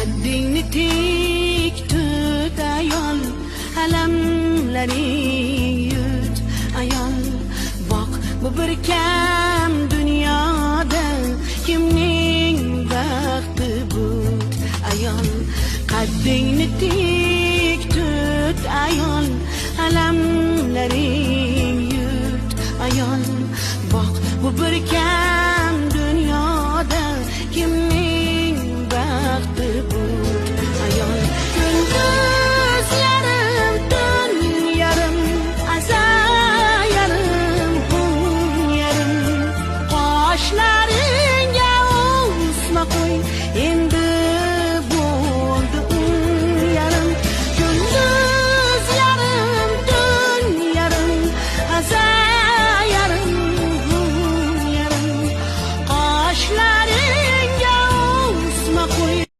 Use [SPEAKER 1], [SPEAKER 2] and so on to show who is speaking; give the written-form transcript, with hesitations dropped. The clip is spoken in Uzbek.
[SPEAKER 1] qaddingni tik tut ayol, alamlaring yut ayol. Boq, bu bir kam dunyoda kimning baxti but ayol. Qaddingni tik tut ayol, alamlaring yut ayol. Boq, bu bir kam